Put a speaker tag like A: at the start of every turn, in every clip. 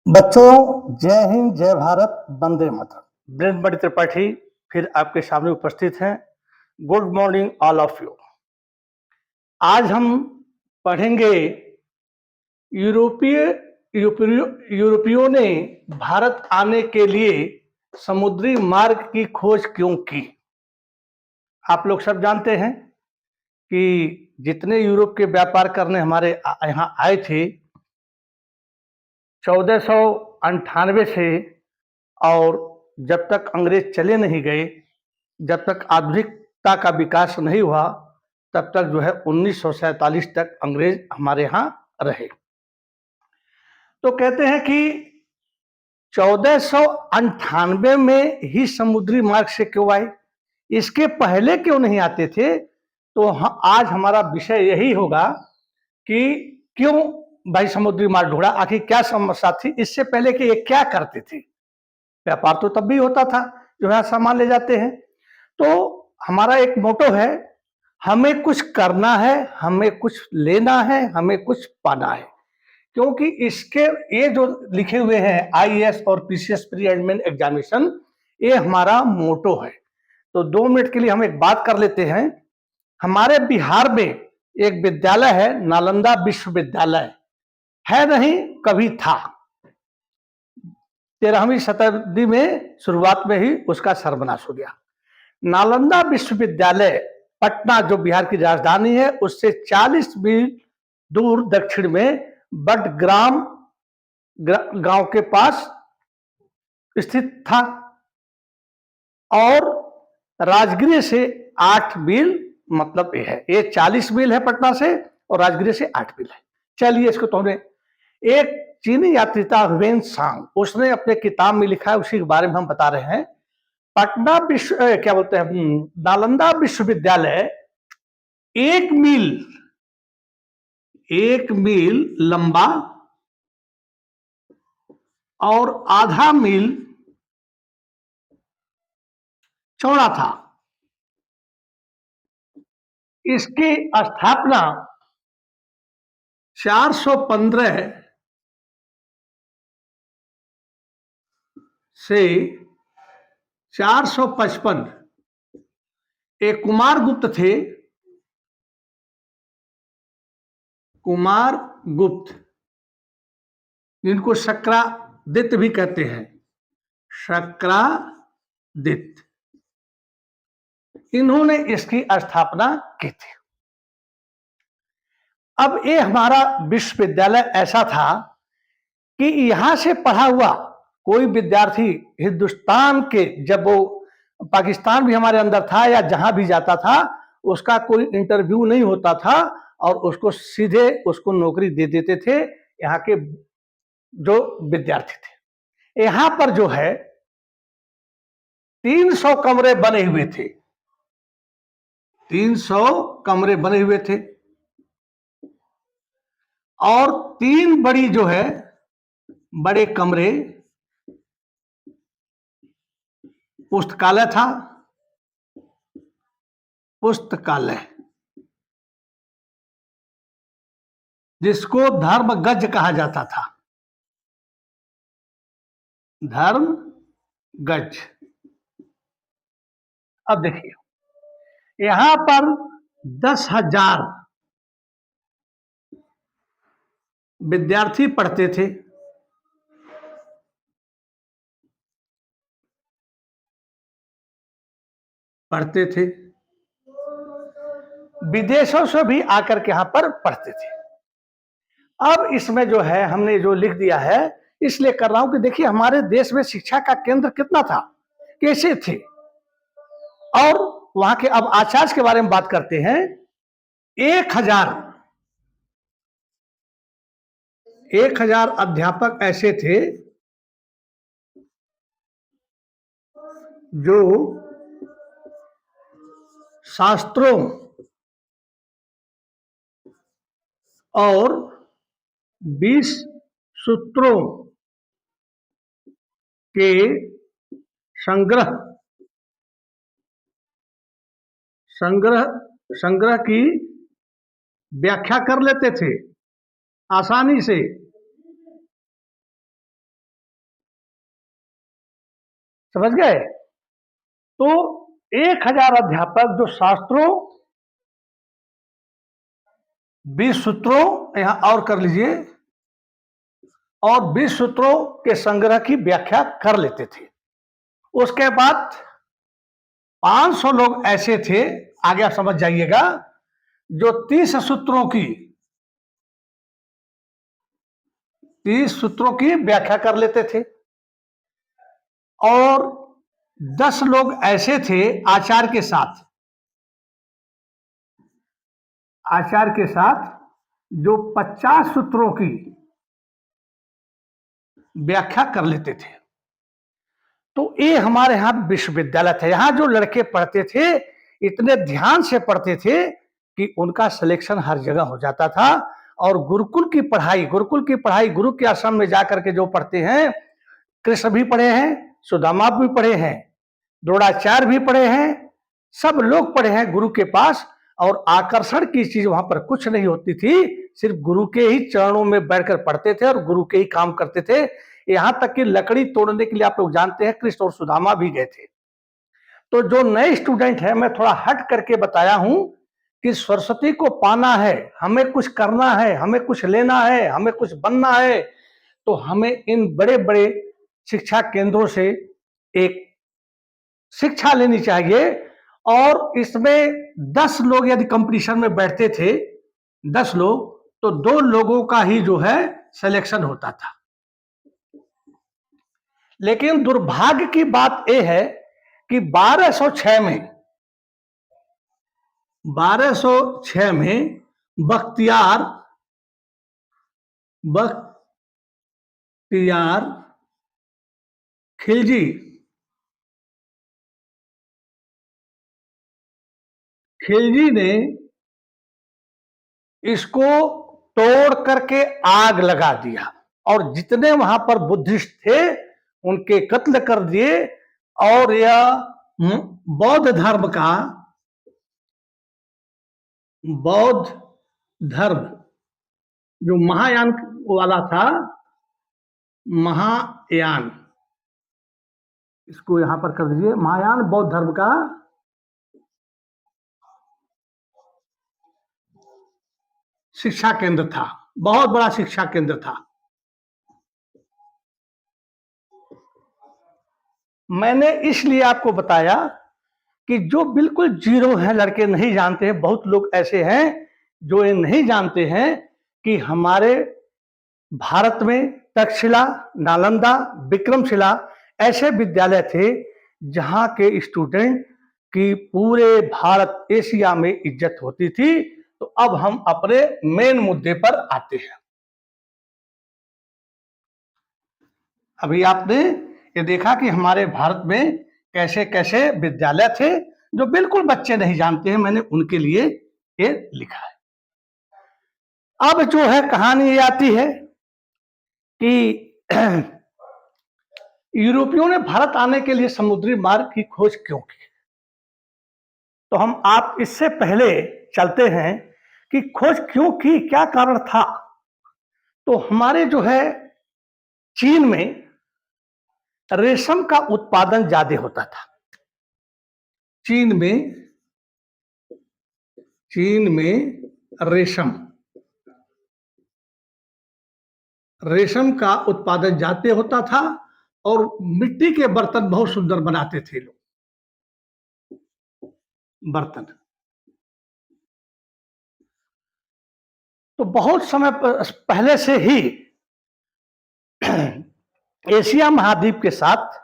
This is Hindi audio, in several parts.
A: बच्चों, जय हिंद, जय भारत, वंदे मातरम। बृंदमणि त्रिपाठी फिर आपके सामने उपस्थित हैं। Good morning all of you. आज हम पढ़ेंगे यूरोपीय यूरोपियों ने भारत आने के लिए समुद्री मार्ग की खोज क्यों की। आप लोग सब जानते हैं कि जितने यूरोप के व्यापार करने हमारे यहाँ आए थे 1498 से, और जब तक अंग्रेज चले नहीं गए, जब तक आधुनिकता का विकास नहीं हुआ, तब तक जो है 1947 तक अंग्रेज हमारे यहाँ रहे। तो कहते हैं कि 1498 में ही समुद्री मार्ग से क्यों आए, इसके पहले क्यों नहीं आते थे। तो आज हमारा विषय यही होगा कि क्यों भाई समुद्री मार्ग ढूंढा, आखिर क्या समस्या थी, इससे पहले कि ये क्या करते थे। व्यापार तो तब भी होता था, जो है सामान ले जाते हैं। तो हमारा एक मोटो है, हमें कुछ करना है, हमें कुछ लेना है, हमें कुछ पाना है। क्योंकि इसके ये जो लिखे हुए हैं आईएएस और पीसीएस प्री एडमिन एग्जामिनेशन, ये हमारा मोटो है। तो 2 मिनट के लिए हम एक बात कर लेते हैं। हमारे बिहार में एक विद्यालय है, नालंदा विश्वविद्यालय। है नहीं, कभी था। 13वीं शताब्दी में शुरुआत में ही उसका सर्वनाश हो गया। नालंदा विश्वविद्यालय पटना, जो बिहार की राजधानी है, उससे 40 मील दूर दक्षिण में बडग्राम गांव के पास स्थित था, और राजगीर से 8 मील, मतलब ये है, ये 40 मील है पटना से, और राजगीर से 8 मील है। चलिए इसको तो हमने, एक चीनी यात्री था ह्वेन सांग, उसने अपने किताब में लिखा है, उसी के बारे में हम बता रहे हैं। पटना विश्व क्या बोलते हैं, नालंदा विश्वविद्यालय 1 मील लंबा और आधा मील चौड़ा था। इसकी स्थापना 415 से 455 एक कुमार गुप्त थे, कुमार गुप्त, जिनको शक्रादित्य भी कहते हैं, शक्रादित्य, इन्होंने इसकी स्थापना की थी। अब ये हमारा विश्वविद्यालय ऐसा था कि यहां से पढ़ा हुआ कोई विद्यार्थी हिंदुस्तान के, जब वो पाकिस्तान भी हमारे अंदर था या जहां भी जाता था, उसका कोई इंटरव्यू नहीं होता था, और उसको सीधे उसको नौकरी दे देते थे यहाँ के जो विद्यार्थी थे। यहाँ पर जो है 300 कमरे बने हुए थे, 300 कमरे बने हुए थे, और 3 बड़ी जो है बड़े कमरे, पुस्तकालय था, पुस्तकालय जिसको धर्म गज कहा जाता था, धर्म गज। अब देखिए यहां पर 10,000 विद्यार्थी पढ़ते थे। पढ़ते थे, विदेशों से भी आकर के यहां पर पढ़ते थे। अब इसमें जो है हमने जो लिख दिया है, इसलिए कर रहा हूं कि देखिए हमारे देश में शिक्षा का केंद्र कितना था, कैसे थे, और वहां के अब आचार्य के बारे में बात करते हैं। 1,000 अध्यापक ऐसे थे जो शास्त्रों और 20 सूत्रों के संग्रह संग्रह संग्रह की व्याख्या कर लेते थे आसानी से, समझ गए? तो 1000 अध्यापक जो शास्त्रों 20 सूत्रों, यहां और कर लीजिए, और 20 सूत्रों के संग्रह की व्याख्या कर लेते थे। उसके बाद 500 लोग ऐसे थे, आगे आप समझ जाइएगा, जो 30 सूत्रों की व्याख्या कर लेते थे। और 10 लोग ऐसे थे आचार के साथ जो 50 सूत्रों की व्याख्या कर लेते थे। तो ये हमारे यहाँ विश्वविद्यालय था। यहाँ जो लड़के पढ़ते थे इतने ध्यान से पढ़ते थे कि उनका सिलेक्शन हर जगह हो जाता था। और गुरुकुल की पढ़ाई गुरु के आश्रम में जाकर के जो पढ़ते हैं, कृष्ण भी पढ़े हैं, सुदामा भी पढ़े हैं, द्रोणाचार्य भी पढ़े हैं, सब लोग पढ़े हैं गुरु के पास। और आकर्षण की चीज वहां पर कुछ नहीं होती थी, सिर्फ गुरु के ही चरणों में बैठकर पढ़ते थे और गुरु के ही काम करते थे। यहां तक कि लकड़ी तोड़ने के लिए आप लोग जानते हैं कृष्ण और सुदामा भी गए थे। तो जो नए स्टूडेंट है, मैं थोड़ा हट करके बताया हूं कि सरस्वती को पाना है, हमें कुछ करना है, हमें कुछ लेना है, हमें कुछ बनना है, तो हमें इन बड़े बड़े शिक्षा केंद्रों से एक शिक्षा लेनी चाहिए। और इसमें 10 लोग यदि कंपटीशन में बैठते थे, 10 लोग, तो 2 लोगों का ही जो है सिलेक्शन होता था। लेकिन दुर्भाग्य की बात यह है कि 1206 में बख्तियार खिलजी ने इसको तोड़ करके आग लगा दिया और जितने वहां पर बुद्धिस्ट थे उनके कत्ल कर दिए। और यह बौद्ध धर्म जो महायान वाला था, महायान, इसको यहां पर कर दीजिए, महायान बौद्ध धर्म का शिक्षा केंद्र था, बहुत बड़ा शिक्षा केंद्र था। मैंने इसलिए आपको बताया कि जो बिल्कुल जीरो है, लड़के नहीं जानते हैं, बहुत लोग ऐसे हैं जो ये नहीं जानते हैं कि हमारे भारत में तक्षशिला, नालंदा, विक्रमशिला ऐसे विद्यालय थे जहां के स्टूडेंट की पूरे भारत एशिया में इज्जत होती थी। तो अब हम अपने मेन मुद्दे पर आते हैं। अभी आपने ये देखा कि हमारे भारत में कैसे कैसे विद्यालय थे जो बिल्कुल बच्चे नहीं जानते हैं, मैंने उनके लिए ये लिखा है। अब जो है कहानी ये आती है कि यूरोपियों ने भारत आने के लिए समुद्री मार्ग की खोज क्यों की। तो हम आप इससे पहले चलते हैं कि खोज क्यों की, क्या कारण था। तो हमारे जो है चीन में रेशम का उत्पादन ज्यादा होता था। चीन में रेशम का उत्पादन ज्यादा होता था और मिट्टी के बर्तन बहुत सुंदर बनाते थे लोग, बर्तन। तो बहुत समय पहले से ही एशिया महाद्वीप के साथ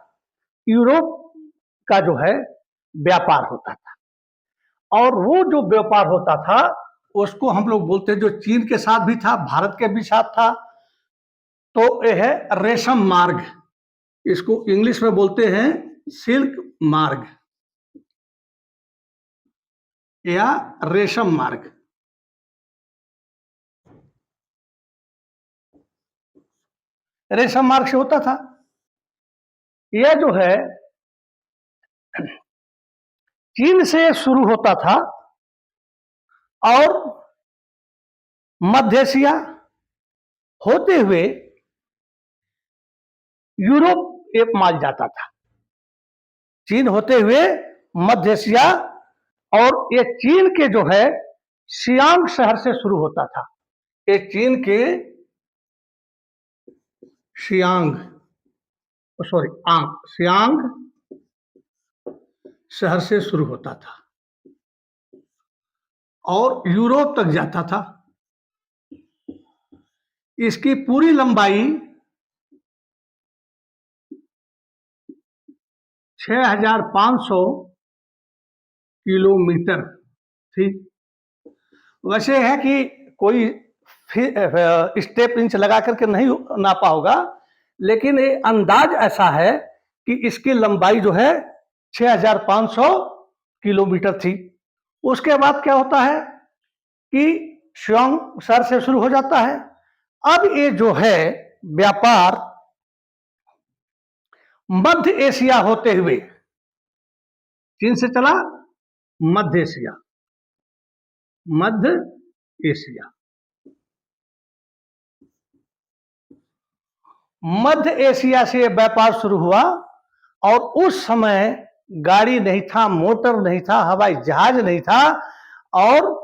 A: यूरोप का जो है व्यापार होता था। और वो जो व्यापार होता था उसको हम लोग बोलते हैं, जो चीन के साथ भी था, भारत के भी साथ था, तो यह है रेशम मार्ग। इसको इंग्लिश में बोलते हैं सिल्क मार्ग या रेशम मार्ग। रेशम मार्ग से होता था। यह जो है चीन से शुरू होता था और मध्य एशिया होते हुए यूरोप एक माल जाता था। चीन होते हुए मध्य एशिया, और ये चीन के जो है सियांग शहर से शुरू होता था। ये चीन के सियांग, सॉरी आंग, सियांग शहर से शुरू होता था और यूरोप तक जाता था। इसकी पूरी लंबाई 6500 किलोमीटर थी। वैसे है कि कोई स्टेप इंच लगा करके नहीं नापा होगा, लेकिन ये अंदाज ऐसा है कि इसकी लंबाई जो है 6500 किलोमीटर थी। उसके बाद क्या होता है कि शियांग शहर से शुरू हो जाता है। अब ये जो है व्यापार मध्य एशिया होते हुए, चीन से चला मध्य एशिया, मध्य एशिया, मध्य एशिया से व्यापार शुरू हुआ। और उस समय गाड़ी नहीं था, मोटर नहीं था, हवाई जहाज नहीं था, और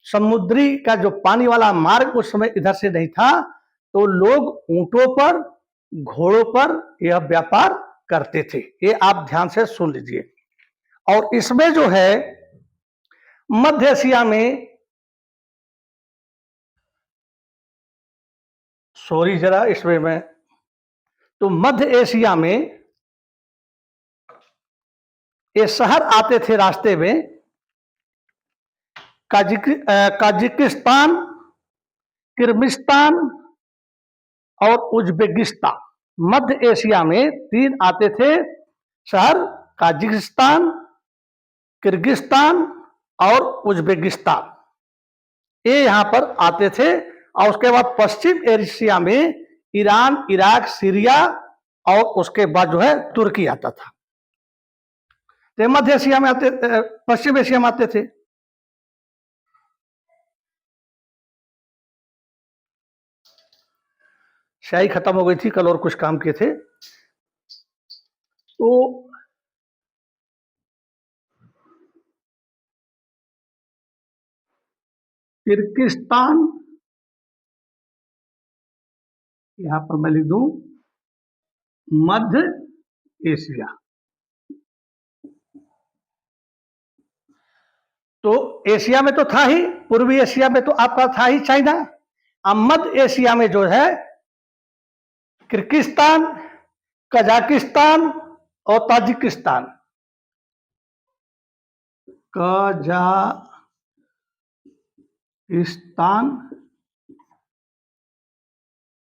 A: समुद्री का जो पानी वाला मार्ग उस समय इधर से नहीं था, तो लोग ऊंटों पर, घोड़ों पर यह व्यापार करते थे। ये आप ध्यान से सुन लीजिए। और इसमें जो है मध्य एशिया में, सॉरी जरा इसमें मैं, तो मध्य एशिया में ये शहर आते थे रास्ते में, काजिकिस्तान, किर्गिस्तान और उज्बेकिस्तान। मध्य एशिया में 3 आते थे शहर, काजिकिस्तान, किर्गिस्तान और उज्बेकिस्तान। ये यहां पर आते थे। और उसके बाद पश्चिम एशिया में ईरान, इराक, सीरिया और उसके बाद जो है तुर्की आता था। तो मध्य एशिया में आते, पश्चिम एशिया में आते थे। स्याही खत्म हो गई थी कल और कुछ काम किए थे। तो किर्गिस्तान, यहां पर मैं लिख दूं मध्य एशिया। तो एशिया में तो था ही, पूर्वी एशिया में तो आपका था ही चाइना। अब मध्य एशिया में जो है किर्गिस्तान, कजाकिस्तान और ताजिकिस्तान। कजाकिस्तान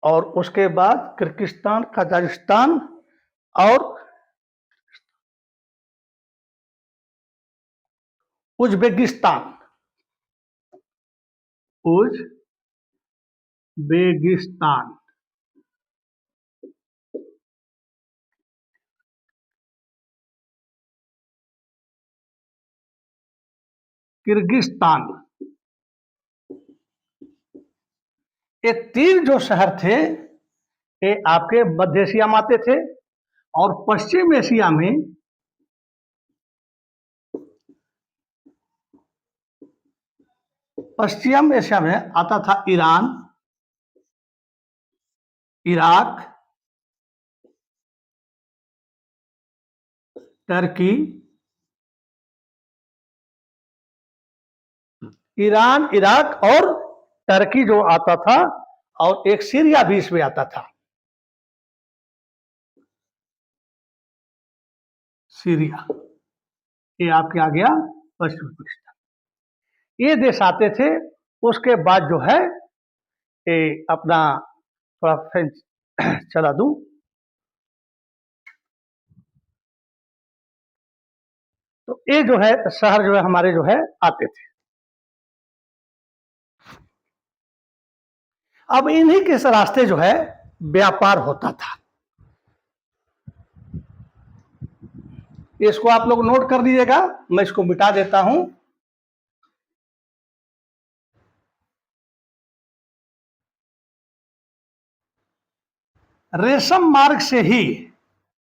A: और उसके बाद किर्गिस्तान, कजाकिस्तान और उज्बेकिस्तान। उज्बेकिस्तान, किर्गिस्तान, ये 3 जो शहर थे ये आपके मध्य एशिया में आते थे। और पश्चिम एशिया में आता था Iran, Iraq, Turkey, Iran, Iraq और टर्की जो आता था, और एक सीरिया भी इसमें आता था। सीरिया, ये आपके आ गया पश्चिम पाकिस्तान। ये देश आते थे। उसके बाद जो है ये अपना थोड़ा फ्रेंच चला दूं, तो ये जो है शहर जो है हमारे जो है आते थे। अब इन्हीं के रास्ते जो है व्यापार होता था। इसको आप लोग नोट कर लीजिएगा, मैं इसको मिटा देता हूं। रेशम मार्ग से ही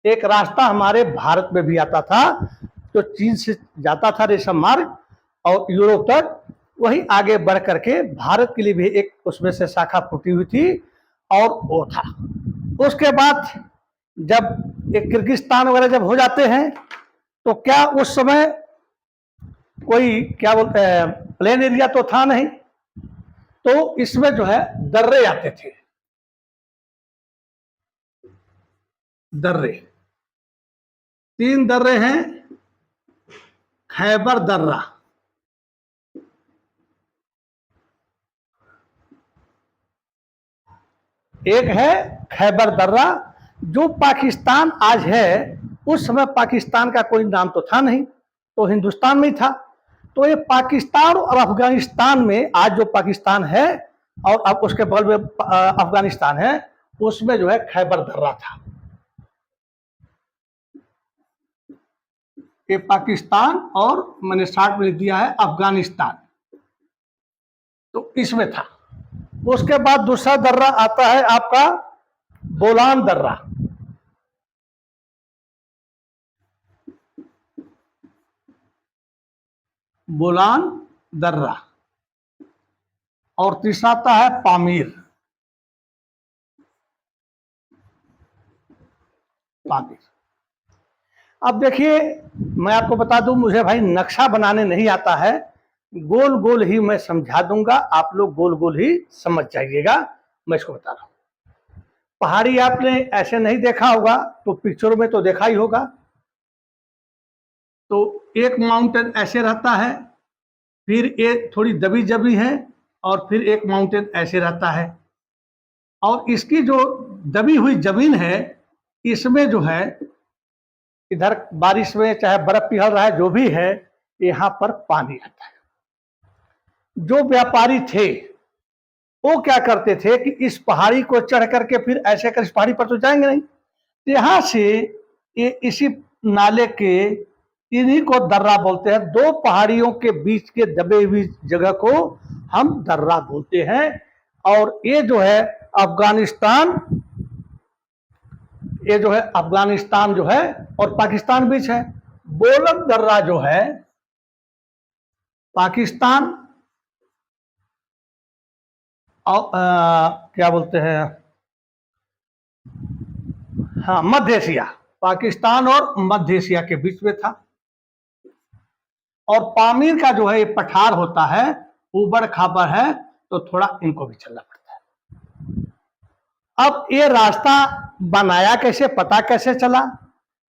A: एक रास्ता हमारे भारत में भी आता था, जो चीन से जाता था रेशम मार्ग और यूरोप तक, वही आगे बढ़ करके भारत के लिए भी एक उसमें से शाखा फूटी हुई थी, और वो था। उसके बाद जब एक किर्गिस्तान वगैरह जब हो जाते हैं, तो क्या उस समय कोई क्या बोलते हैं प्लेन एरिया तो था नहीं, तो इसमें जो है दर्रे आते थे। दर्रे, 3 दर्रे हैं। खैबर दर्रा, एक है खैबर दर्रा, जो पाकिस्तान आज है, उस समय पाकिस्तान का कोई नाम तो था नहीं, तो हिंदुस्तान में ही था। तो ये पाकिस्तान और अफगानिस्तान में, आज जो पाकिस्तान है और अब उसके बगल में अफगानिस्तान है, उसमें जो है खैबर दर्रा था। ये पाकिस्तान और मैंने शॉर्ट में दिया है अफगानिस्तान, तो इसमें था। उसके बाद दूसरा दर्रा आता है आपका बोलान दर्रा। बोलान दर्रा, और तीसरा आता है पामीर। पामीर, अब देखिए मैं आपको बता दूं, मुझे भाई नक्शा बनाने नहीं आता है, गोल गोल ही मैं समझा दूंगा, आप लोग गोल गोल ही समझ जाइएगा। मैं इसको बता रहा हूं, पहाड़ी आपने ऐसे नहीं देखा होगा, तो पिक्चरों में तो देखा ही होगा। तो एक माउंटेन ऐसे रहता है, फिर एक थोड़ी दबी जबी है, और फिर एक माउंटेन ऐसे रहता है, और इसकी जो दबी हुई जमीन है, इसमें जो है इधर बारिश में चाहे बर्फ पिघल रहा है, जो भी है, यहाँ पर पानी रहता है। जो व्यापारी थे वो क्या करते थे कि इस पहाड़ी को चढ़ करके फिर ऐसे कर, इस पहाड़ी पर तो जाएंगे नहीं, यहां से ये इसी नाले के, इन्हीं को दर्रा बोलते हैं। 2 पहाड़ियों के बीच के दबे हुई जगह को हम दर्रा बोलते हैं। और ये जो है अफगानिस्तान, ये जो है अफगानिस्तान जो है और पाकिस्तान बीच है। बोलक दर्रा जो है पाकिस्तान और क्या बोलते हैं, हाँ, मध्य एशिया, पाकिस्तान और मध्य एशिया के बीच में था। और पामीर का जो है ये पठार होता है, ऊबड़ खाबड़ है, तो थोड़ा इनको भी चलना पड़ता है। अब ये रास्ता बनाया कैसे, पता कैसे चला,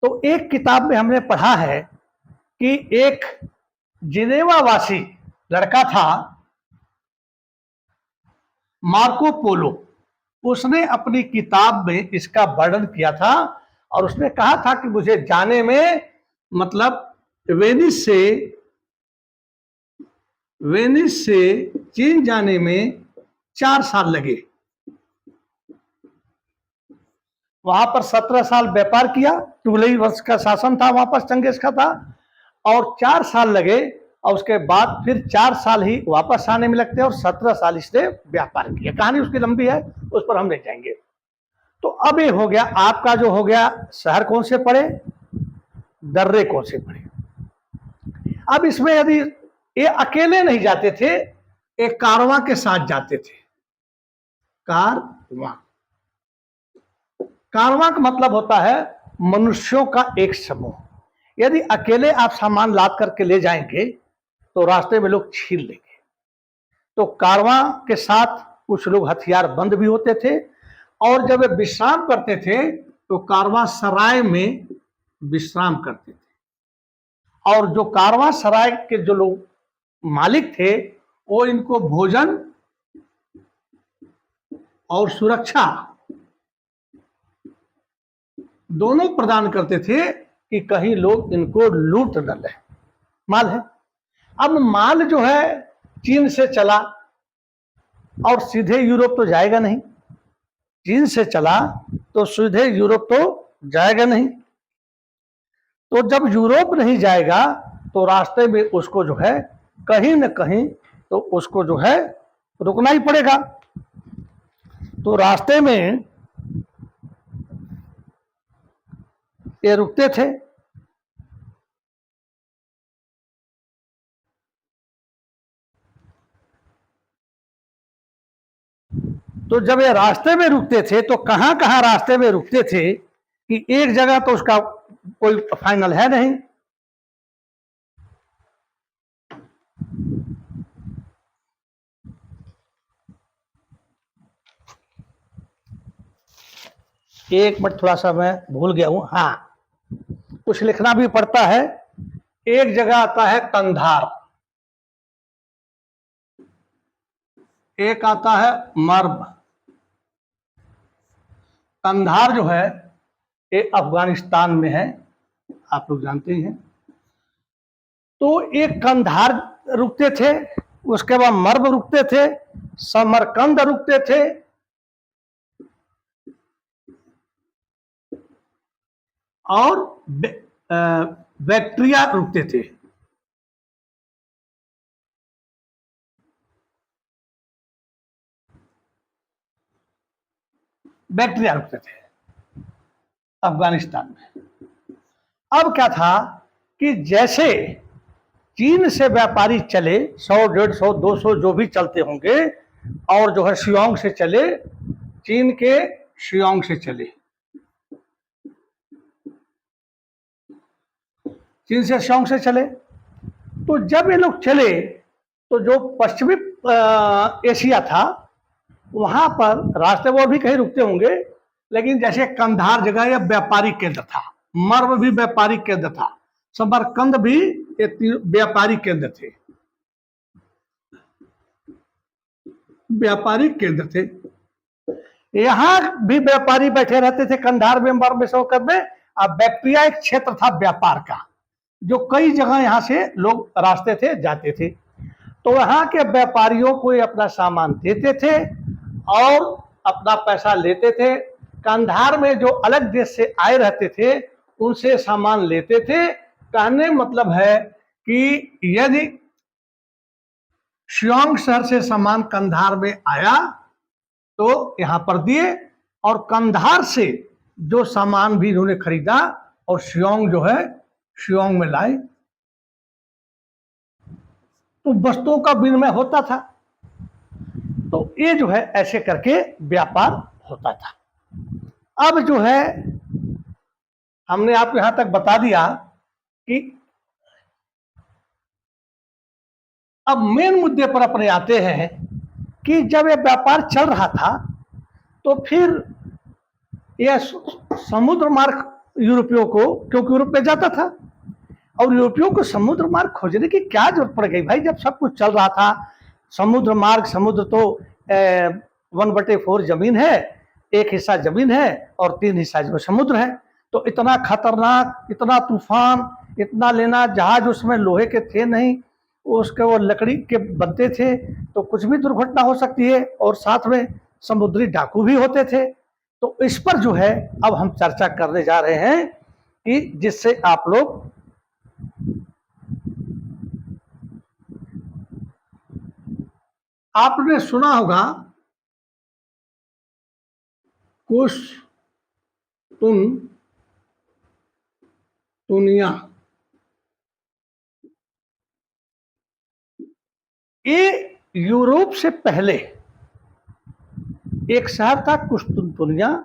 A: तो एक किताब में हमने पढ़ा है कि एक जिनेवा वासी लड़का था, मार्को पोलो, उसने अपनी किताब में इसका वर्णन किया था, और उसने कहा था कि मुझे जाने में, मतलब वेनिस से चीन जाने में 4 साल लगे। वहां पर 17 साल व्यापार किया, 2 वर्ष का शासन था वहां पर, चंगेज का था, और 4 साल लगे, और उसके बाद फिर 4 साल ही वापस आने में लगते हैं, और 17 साल इसने व्यापार किया। कहानी उसकी लंबी है, उस पर हम नहीं जाएंगे। तो अब ये हो गया आपका, जो हो गया शहर कौन से पड़े, दर्रे कौन से पड़े। अब इसमें यदि ये अकेले नहीं जाते थे, एक कारवां के साथ जाते थे। कारवां, कारवां का मतलब होता है मनुष्यों का एक समूह। यदि अकेले आप सामान लाद करके ले जाएंगे, तो रास्ते में लोग छीन लेंगे। तो कारवां के साथ कुछ लोग हथियार बंद भी होते थे, और जब वे विश्राम करते थे, तो कारवां सराय में विश्राम करते थे। और जो कारवां सराय के जो लोग मालिक थे, वो इनको भोजन और सुरक्षा दोनों प्रदान करते थे, कि कहीं लोग इनको लूट न लें। माल है, अब माल जो है चीन से चला, और सीधे यूरोप तो जाएगा नहीं, चीन से चला तो सीधे यूरोप तो जाएगा नहीं। तो जब यूरोप नहीं जाएगा, तो रास्ते में उसको जो है कहीं न कहीं, तो उसको जो है रुकना ही पड़ेगा। तो रास्ते में ये रुकते थे। तो जब ये रास्ते में रुकते थे तो कहां कहां रास्ते में रुकते थे कि एक जगह तो उसका कोई फाइनल है नहीं। एक मिनट, थोड़ा सा मैं भूल गया हूं। हाँ, कुछ लिखना भी पड़ता है। एक जगह आता है कंधार, एक आता है मर्ब। कंधार जो है ये अफगानिस्तान में है, आप लोग जानते ही हैं। तो एक कंधार रुकते थे, उसके बाद मर्ब रुकते थे, समरकंद रुकते थे, और बैक्ट्रिया रुकते थे। बैक्ट्रिया रुकते थे अफगानिस्तान में। अब क्या था कि जैसे चीन से व्यापारी चले, 100, 150, 200 जो भी चलते होंगे, और जो है शियोंग से चले, चीन के शियोंग से चले, चीन से शियोंग से चले। तो जब ये लोग चले तो जो पश्चिमी एशिया था वहां पर रास्ते वो भी कहीं रुकते होंगे, लेकिन जैसे कंधार जगह या व्यापारिक केंद्र था, मर्व भी व्यापारिक केंद्र था, समरकंद भी एक व्यापारिक केंद्र थे, व्यापारिक केंद्र थे। यहां भी व्यापारी बैठे रहते थे, कंधार में, मर्व में, समरकंद में। अब बैक्ट्रिया एक क्षेत्र था व्यापार का, जो कई जगह यहां से लोग रास्ते थे जाते थे। तो वहां के व्यापारियों को अपना सामान देते थे और अपना पैसा लेते थे। कंधार में जो अलग देश से आए रहते थे उनसे सामान लेते थे। कहने मतलब है कि यदि शियोंग शहर से सामान कंधार में आया तो यहां पर दिए, और कंधार से जो सामान भी इन्होंने खरीदा और शियोंग जो है शियोंग में लाए, तो वस्तुओं का विनिमय होता था। तो ये जो है ऐसे करके व्यापार होता था। अब जो है हमने आपको यहां तक बता दिया कि अब मेन मुद्दे पर अपने आते हैं कि जब ये व्यापार चल रहा था तो फिर यह समुद्र मार्ग यूरोपियों को, क्योंकि यूरोप में जाता था, और यूरोपियों को समुद्र मार्ग खोजने की क्या जरूरत पड़ गई भाई, जब सब कुछ चल रहा था। समुद्र मार्ग, समुद्र तो 1/4 जमीन है, एक हिस्सा जमीन है और 3 हिस्सा जो समुद्र है। तो इतना खतरनाक, इतना तूफान, इतना लेना, जहाज उसमें लोहे के थे नहीं, उसके वो लकड़ी के बनते थे, तो कुछ भी दुर्घटना हो सकती है, और साथ में समुद्री डाकू भी होते थे। तो इस पर जो है अब हम चर्चा करने जा रहे हैं कि जिससे आप लोग आपने सुना होगा कुश्तुनतुनिया, ये यूरोप से पहले एक शहर था कुश्तुनतुनिया,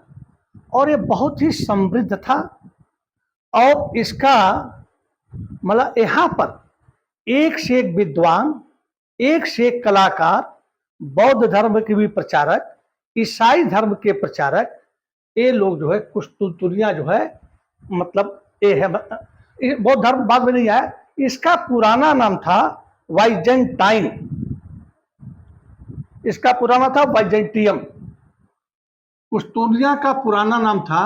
A: और ये बहुत ही समृद्ध था। और इसका मतलब यहाँ पर एक से एक विद्वान, एक से एक कलाकार, बौद्ध धर्म के भी प्रचारक, ईसाई धर्म के प्रचारक, ये लोग जो है कुश्तुनतुनिया जो है, मतलब ये है, बौद्ध धर्म बाद में नहीं आया। इसका पुराना नाम था वाइजेंटाइन, इसका पुराना था वाइजेंटियम। कुश्तुनतुनिया का पुराना नाम था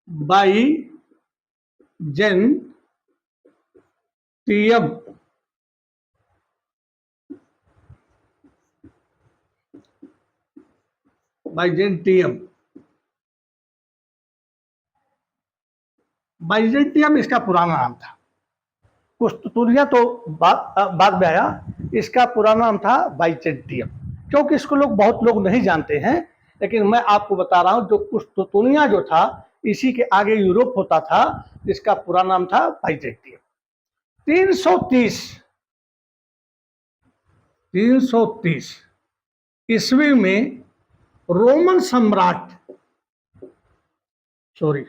A: बाइजेंटियम। बाइजेंटियम, बाइजेंटियम इसका पुराना नाम था। कुश्तुनतुनिया तो बाद में आया। इसका पुराना नाम था बाइजेंटियम, क्योंकि इसको बहुत लोग नहीं जानते हैं लेकिन मैं आपको बता रहा हूं जो कुस्तुतुनिया जो था इसी के आगे यूरोप होता था, इसका पूरा नाम था बाइजेंटियम। 330 ईस्वी में रोमन सम्राट, सॉरी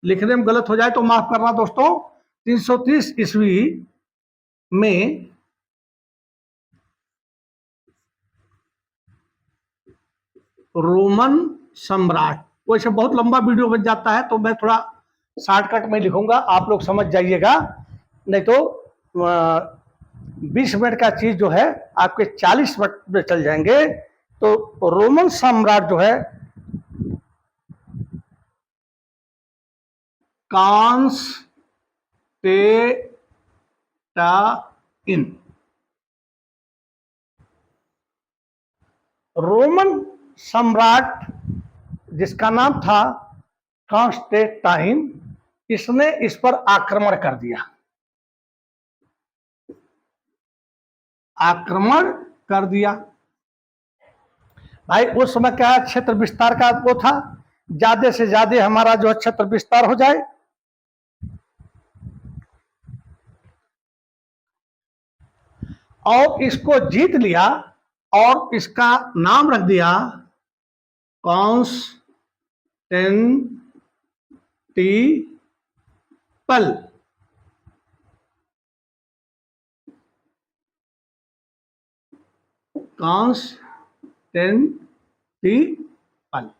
A: लिखने में गलत हो जाए तो माफ करना दोस्तों, 330 ईस्वी में रोमन सम्राट, वैसे बहुत लंबा वीडियो बन जाता है तो मैं थोड़ा शॉर्टकट में लिखूंगा, आप लोग समझ जाइएगा, नहीं तो 20 मिनट का चीज जो है आपके 40 मिनट में चल जाएंगे। तो रोमन सम्राट जो है कांस्टेंटाइन, रोमन सम्राट जिसका नाम था कांस्टेंटाइन, इसने इस पर आक्रमण कर दिया, आक्रमण कर दिया। भाई उस समय क्या क्षेत्र विस्तार का वो था, ज्यादा से ज्यादा हमारा जो क्षेत्र विस्तार हो जाए, और इसको जीत लिया और इसका नाम रख दिया कॉन्स्टेंटिनोपल। कॉन्स्टेंटिनोपल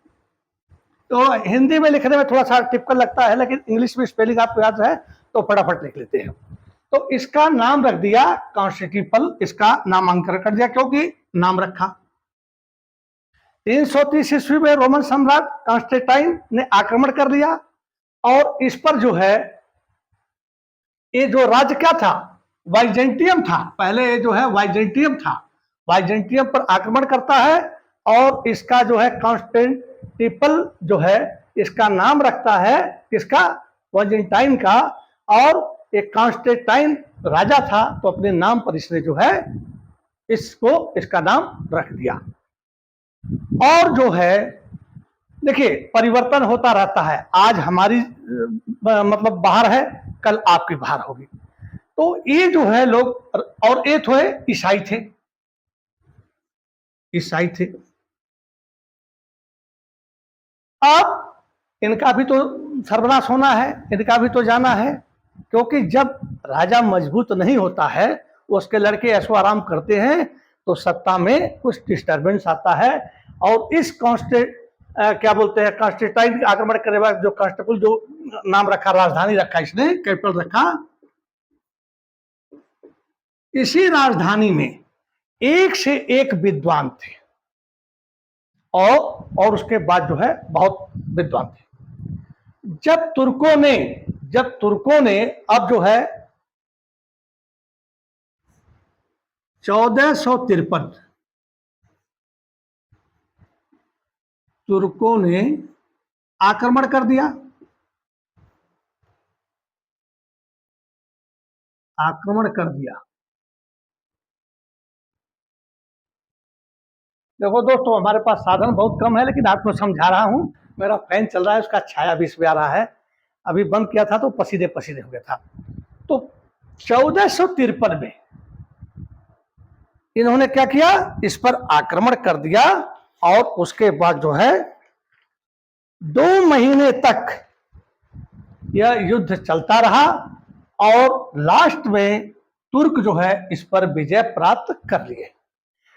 A: तो हिंदी में लिखने में थोड़ा सा टिपिकल लगता है, लेकिन इंग्लिश में स्पेलिंग आपको याद है तो फटाफट लिख लेते हैं। तो इसका नाम रख दिया कॉन्स्टेंटिनोपल, इसका नामांकन कर दिया क्योंकि नाम रखा। 330 ईस्वी में रोमन सम्राट कॉन्स्टेंटाइन ने आक्रमण कर लिया और इस पर जो है ये जो राज्य क्या था, वाइजेंटियम था, पहले ये जो है वाइजेंटियम था, वाइजेंटियम पर आक्रमण करता है और इसका जो है कॉन्स्टेंटिनोपल जो है इसका नाम रखता है किसका, वाइजेंटाइन का, और एक कॉन्स्टेंटाइन राजा था तो अपने नाम पर इसने जो है इसको इसका नाम रख दिया। और जो है देखिए परिवर्तन होता रहता है, आज हमारी मतलब बाहर है, कल आपकी बाहर होगी। तो ये जो है लोग, और ये तो है ईसाई थे, ईसाई थे। अब इनका भी तो सर्वनाश होना है, इनका भी तो जाना है, क्योंकि जब राजा मजबूत नहीं होता है, उसके लड़के ऐसो आराम करते हैं तो सत्ता में कुछ डिस्टर्बेंस आता है। और इस क्या बोलते हैं कॉन्स्टेंटाइन आक्रमण करने बाद जो कांस्टेबल जो नाम रखा, राजधानी रखा, इसने कैपिटल रखा, इसी राजधानी में एक से एक विद्वान थे और उसके बाद जो है बहुत विद्वान थे। जब तुर्कों ने अब जो है 1453 तुर्कों ने आक्रमण कर दिया, आक्रमण कर दिया। देखो दोस्तों हमारे पास साधन बहुत कम है, लेकिन आपको समझा रहा हूं, मेरा फैन चल रहा है, उसका छाया भी इसमें आ रहा है, अभी बंद किया था तो पसीने पसीने हो गया था। तो 1453 में इन्होंने क्या किया, इस पर आक्रमण कर दिया और उसके बाद जो है 2 महीने तक यह युद्ध चलता रहा और लास्ट में तुर्क जो है इस पर विजय प्राप्त कर लिए।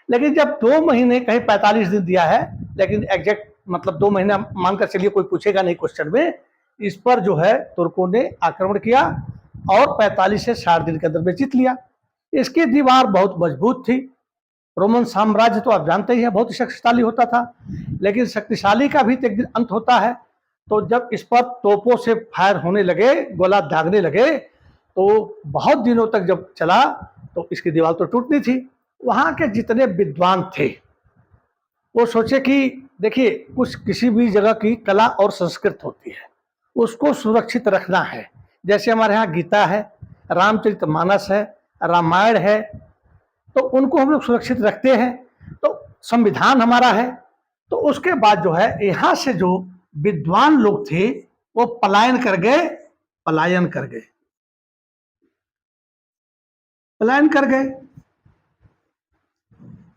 A: लेकिन जब 2 महीने, कहीं 45 दिन दिया है, लेकिन एग्जैक्ट मतलब 2 महीना मानकर चलिए, कोई पूछेगा नहीं क्वेश्चन में, इस पर जो है तुर्कों ने आक्रमण किया और 45 से 60 दिन के अंदर में जीत लिया। इसकी दीवार बहुत मजबूत थी। रोमन साम्राज्य तो आप जानते ही हैं बहुत शक्तिशाली होता था, लेकिन शक्तिशाली का भी एक दिन अंत होता है। तो जब इस पर तोपों से फायर होने लगे, गोला दागने लगे, तो बहुत दिनों तक जब चला तो इसकी दीवार तो टूटनी थी। वहां के जितने विद्वान थे वो सोचे कि देखिए कुछ किसी भी जगह की कला और संस्कृति होती है, उसको सुरक्षित रखना है। जैसे हमारे यहाँ गीता है, रामचरितमानस है, रामायण है, तो उनको हम लोग सुरक्षित रखते हैं। तो संविधान हमारा है, तो उसके बाद जो है यहां से जो विद्वान लोग थे वो पलायन कर गए, पलायन कर गए, पलायन कर गए।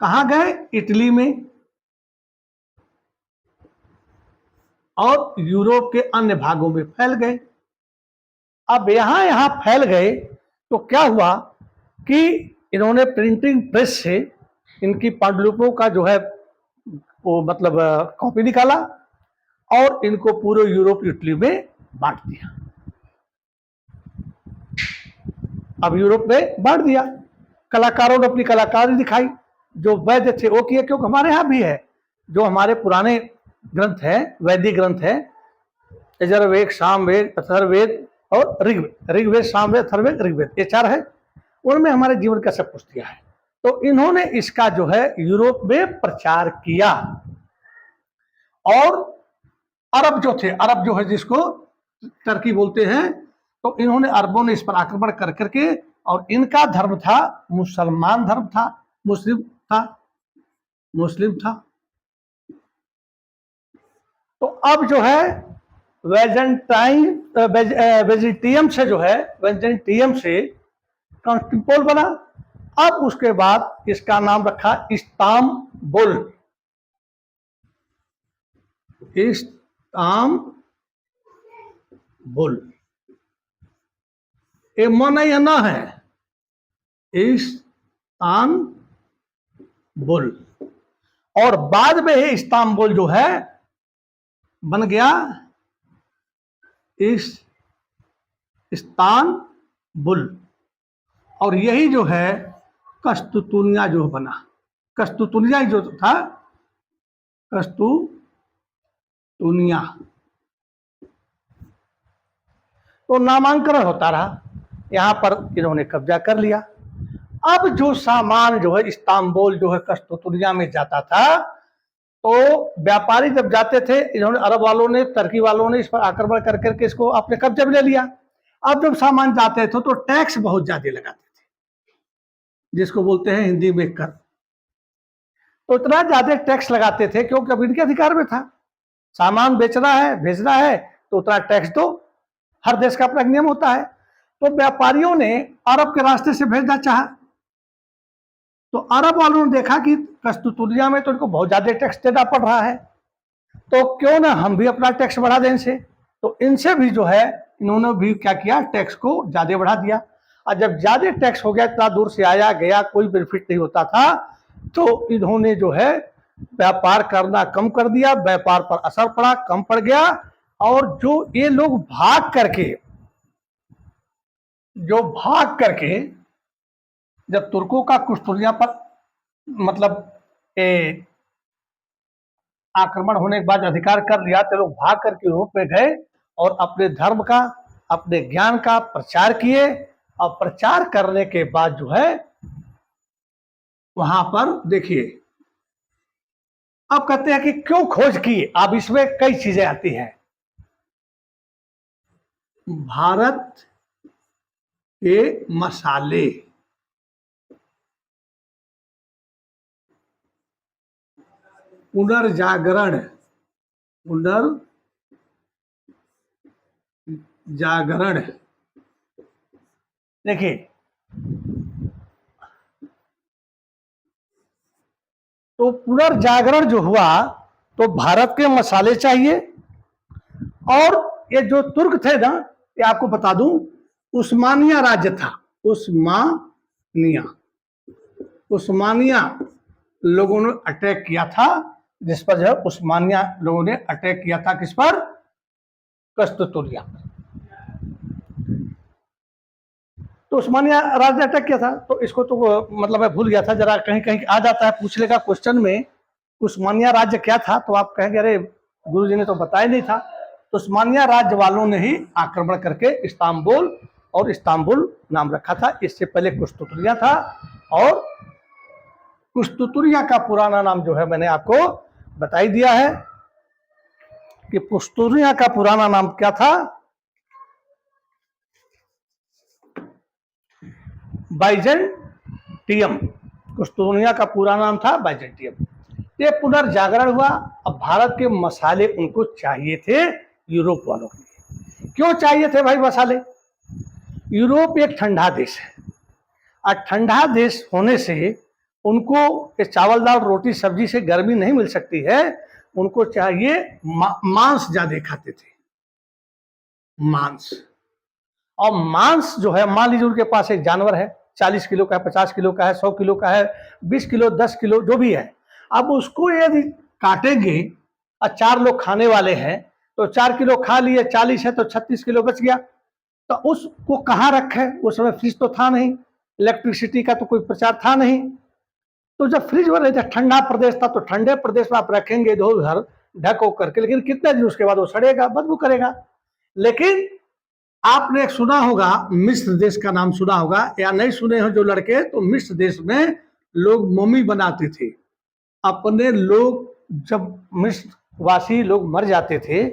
A: कहां गए? इटली में और यूरोप के अन्य भागों में फैल गए। अब यहां यहां फैल गए तो क्या हुआ कि इन्होंने प्रिंटिंग प्रेस से इनकी पांडुलिपियों का जो है वो मतलब कॉपी निकाला और इनको पूरे यूरोप इटली में बांट दिया। अब यूरोप में बांट दिया, कलाकारों ने अपनी कलाकारी दिखाई, जो वैद्य थे वो किए, क्योंकि हमारे यहाँ भी है जो हमारे पुराने ग्रंथ है, वैदिक ग्रंथ है, यजुर्वेद, सामवेद, अथर्ववेद और ऋग्वेद, ऋग्वेद, सामवेद, अथर्ववेद, ऋग्वेद, ये 4 है। उनमें हमारे जीवन का सब कुछ दिया है। तो इन्होंने इसका जो है यूरोप में प्रचार किया और अरब जो थे, अरब जो है जिसको टर्की बोलते हैं, तो इन्होंने अरबों ने इस पर आक्रमण कर करके, और इनका धर्म था मुसलमान धर्म था, मुस्लिम था, मुस्लिम था। तो अब जो है वेजेंटियम से जो है, वेजेंटियम से कॉन्स्टेंटिनोपल बना। अब उसके बाद इसका नाम रखा इस्तांबुल, इस्तांबुल, ये मन या ना है, इस्तांबुल। और बाद में ही इस्तांबुल जो है बन गया इस्तांबुल, और यही जो है कस्तुतुनिया जो बना, कस्तुतुनिया जो था, कस्तुतुनिया। तो नामांकन होता रहा, यहां पर इन्होंने कब्जा कर लिया। अब जो सामान जो है इस्तांबुल जो है कस्तुतुनिया में जाता था, तो व्यापारी जब जाते थे, इन्होंने अरब वालों ने, टर्की वालों ने इस पर आक्रमण कर करके इसको अपने कब्जे में ले लिया। अब जब सामान जाते थे तो टैक्स बहुत ज्यादा लगाते थे, जिसको बोलते हैं हिंदी में कर। तो इतना ज्यादा टैक्स लगाते थे क्योंकि अब इनके अधिकार में था, सामान बेचना है, भेजना है, तो उतना टैक्स दो, हर देश का अपना नियम होता है। तो व्यापारियों ने अरब के रास्ते से भेजना चाहा, तो अरब वालों ने देखा कि कस्तुतुनिया में तो इनको बहुत ज्यादा टैक्स देना पड़ रहा है, तो क्यों ना हम भी अपना टैक्स बढ़ा दें इनसे। तो इनसे भी जो है इन्होंने भी क्या किया, टैक्स को ज्यादा बढ़ा दिया। और जब ज्यादा टैक्स हो गया, इतना दूर से आया गया, कोई बेनिफिट नहीं होता था, तो इन्होंने जो है व्यापार करना कम कर दिया, व्यापार पर असर पड़ा, कम पड़ गया। और जो ये लोग भाग करके जब तुर्कों का कुश्तुनिया पर मतलब आक्रमण होने के बाद अधिकार कर लिया, तो लोग भाग करके यूरोप में गए और अपने धर्म का, अपने ज्ञान का प्रचार किए। और प्रचार करने के बाद जो है वहां पर देखिए, अब कहते हैं कि क्यों खोज की। अब इसमें कई चीजें आती हैं। भारत के मसाले, पुनर्जागरण, पुनर्जागरण। देखिए, तो पुनर्जागरण जो हुआ, तो भारत के मसाले चाहिए। और ये जो तुर्क थे ना, ये आपको बता दूं, उस्मानिया राज्य था, उस्मानिया लोगों ने अटैक किया था, जिस पर जो है उस्मानिया लोगों ने अटैक किया था, किस पर? कस्तुतुनिया। तो उस्मानिया राज्य ने अटैक किया था। तो इसको तो मतलब मैं भूल गया था, जरा कहीं कहीं आ जाता है, पूछ लेगा क्वेश्चन में उस्मानिया राज्य क्या था, तो आप कहेंगे अरे गुरुजी ने तो बताया नहीं था। तो उस्मानिया राज्य वालों ने ही आक्रमण करके इस्तांबुल, और इस्तांबुल नाम रखा था। इससे पहले कुस्तुतुनिया था, और कुस्तुतुनिया का पुराना नाम जो है मैंने आपको बता ही दिया है कि कुस्तुतुनिया का पुराना नाम क्या था? बाइजेंटियम। कुस्तुतुनिया का पूरा नाम था बाइजेंटियम। ये पुनर्जागरण हुआ। अब भारत के मसाले उनको चाहिए थे यूरोप वालों के लिए। क्यों चाहिए थे भाई मसाले? यूरोप एक ठंडा देश है और ठंडा देश होने से उनको ये चावल दाल रोटी सब्जी से गर्मी नहीं मिल सकती है। उनको चाहिए मांस ज्यादा खाते थे, मांस। और मांस जो है, मान लीजिए उनके पास एक जानवर है, 40 किलो का है, 50 किलो का है, 100 किलो का है, 20 किलो, 10 किलो जो भी है। अब उसको यदि काटेंगे और 4 लोग खाने वाले हैं तो 4 किलो खा लिए, 40 है तो 36 किलो बच गया। तो उसको कहाँ रखे? उस समय फ्रिज तो था नहीं, इलेक्ट्रिसिटी का तो कोई प्रचार था नहीं। तो जब फ्रिज में रहता, ठंडा प्रदेश था, तो ठंडे प्रदेश में आप रखेंगे इधर उधर ढक करके, लेकिन कितने दिन उसके बाद वो सड़ेगा, बदबू करेगा। लेकिन आपने सुना होगा, मिस्र देश का नाम सुना होगा या नहीं सुने हो जो लड़के, तो मिस्र देश में लोग मम्मी बनाते थे अपने लोग। जब मिस्र वासी लोग मर जाते थे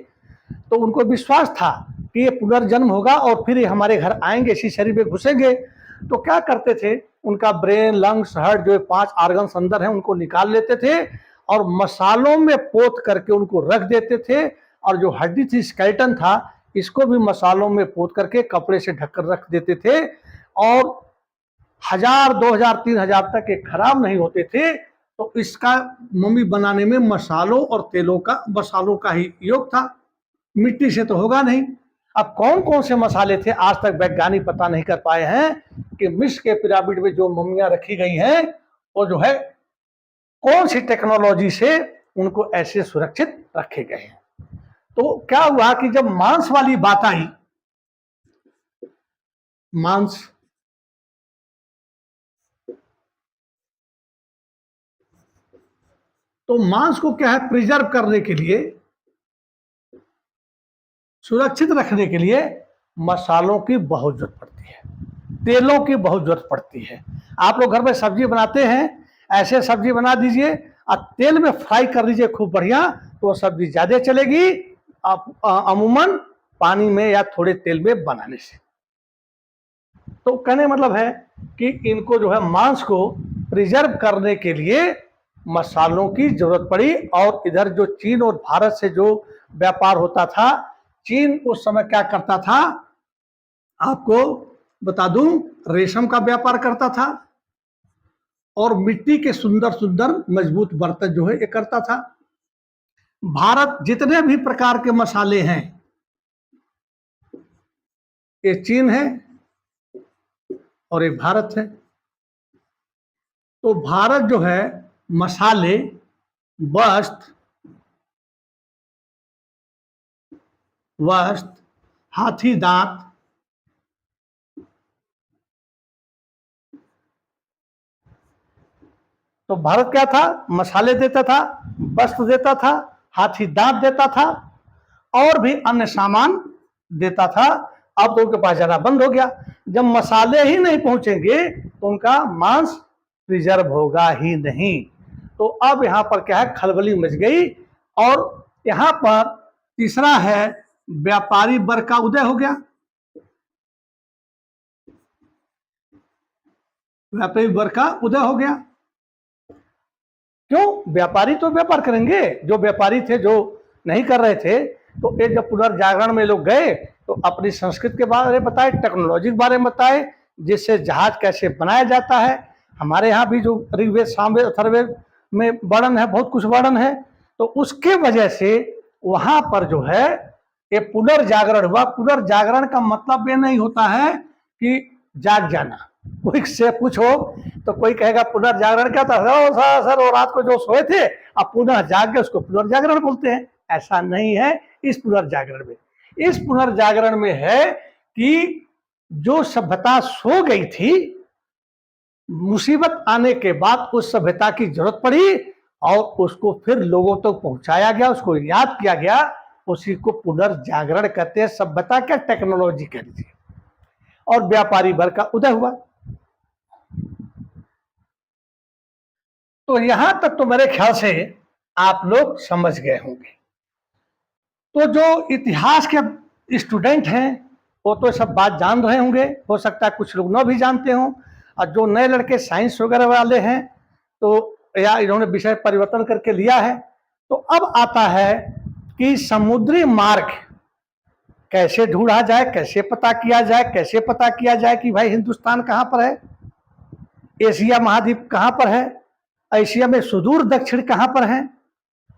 A: तो उनको विश्वास था कि ये पुनर्जन्म होगा और फिर ये हमारे घर आएंगे, इसी शरीर में घुसेंगे। तो क्या करते थे, उनका ब्रेन, लंग्स, हार्ट जो 5 ऑर्गन्स अंदर हैं उनको निकाल लेते थे और मसालों में पोत करके उनको रख देते थे। और जो हड्डी थी, स्केलेटन था, इसको भी मसालों में पोत करके कपड़े से ढककर रख देते थे। और 1000, 2000, 3000 तक ये खराब नहीं होते थे। तो इसका मम्मी बनाने में मसालों और तेलों का, मसालों का ही योग था, मिट्टी से तो होगा नहीं। अब कौन कौन से मसाले थे आज तक वैज्ञानिक पता नहीं कर पाए हैं कि मिस्र के पिरामिड में जो मम्मियां रखी गई हैं वो जो है कौन सी टेक्नोलॉजी से उनको ऐसे सुरक्षित रखे गए हैं। तो क्या हुआ कि जब मांस वाली बात आई, मांस, तो मांस को क्या है, प्रिजर्व करने के लिए, सुरक्षित रखने के लिए मसालों की बहुत जरूरत पड़ती है, तेलों की बहुत जरूरत पड़ती है। आप लोग घर में सब्जी बनाते हैं, ऐसे सब्जी बना दीजिए और तेल में फ्राई कर लीजिए खूब बढ़िया, तो वो सब्जी ज्यादा चलेगी आप अमूमन पानी में या थोड़े तेल में बनाने से। तो कहने मतलब है कि इनको जो है मांस को प्रिजर्व करने के लिए मसालों की जरूरत पड़ी। और इधर जो चीन और भारत से जो व्यापार होता था, चीन उस समय क्या करता था आपको बता दूं, रेशम का व्यापार करता था और मिट्टी के सुंदर सुंदर मजबूत बर्तन जो है ये करता था। भारत जितने भी प्रकार के मसाले हैं, ये चीन है और एक भारत है। तो भारत जो है मसाले, वस्त्र, हाथी दांत, तो भारत क्या था, मसाले देता था, वस्त्र देता था, हाथी दांत देता था और भी अन्य सामान देता था। अब तो उनके पास जाना बंद हो गया। जब मसाले ही नहीं पहुंचेंगे तो उनका मांस प्रिजर्व होगा ही नहीं। तो अब यहां पर क्या है, खलबली मच गई। और यहां पर तीसरा है, व्यापारी वर्ग का उदय हो गया। व्यापारी वर्ग का उदय हो गया। क्यों? व्यापारी तो व्यापार करेंगे, जो व्यापारी थे, जो नहीं कर रहे थे, तो ये जब पुनर्जागरण में लोग गए तो अपनी संस्कृति के बारे में बताए, टेक्नोलॉजी के बारे में बताए, जिससे जहाज कैसे बनाया जाता है। हमारे यहाँ भी जो ऋग्वेद, सामवेद, अथर्ववेद में वर्णन है, बहुत कुछ वर्णन है। तो उसके वजह से वहां पर जो है ये पुनर्जागरण हुआ। पुनर्जागरण का मतलब ये नहीं होता है कि जाग जाना। कोई से पूछो तो कोई कहेगा पुनर्जागरण क्या था, सर वो रात को जो सोए थे अब पुनः जाग गए, उसको पुनर्जागरण बोलते हैं। ऐसा नहीं है। इस पुनर्जागरण में है कि जो सभ्यता सो गई थी, मुसीबत आने के बाद उस सभ्यता की जरूरत पड़ी और उसको फिर लोगों तक तो पहुंचाया गया, उसको याद किया गया, उसी को पुनर्जागरण कहते हैं। सभ्यता क्या, टेक्नोलॉजी कह लीजिए। और व्यापारी वर्ग का उदय हुआ। तो यहां तक तो मेरे ख्याल से आप लोग समझ गए होंगे। तो जो इतिहास के स्टूडेंट हैं वो तो सब बात जान रहे होंगे, हो सकता है कुछ लोग न भी जानते हों। और जो नए लड़के साइंस वगैरह वाले हैं तो या इन्होंने विषय परिवर्तन करके लिया है। तो अब आता है कि समुद्री मार्ग कैसे ढूंढा जाए, कैसे पता किया जाए, कैसे पता किया जाए कि भाई हिंदुस्तान कहां पर है, एशिया महाद्वीप कहां पर है, एशिया में सुदूर दक्षिण कहां पर है।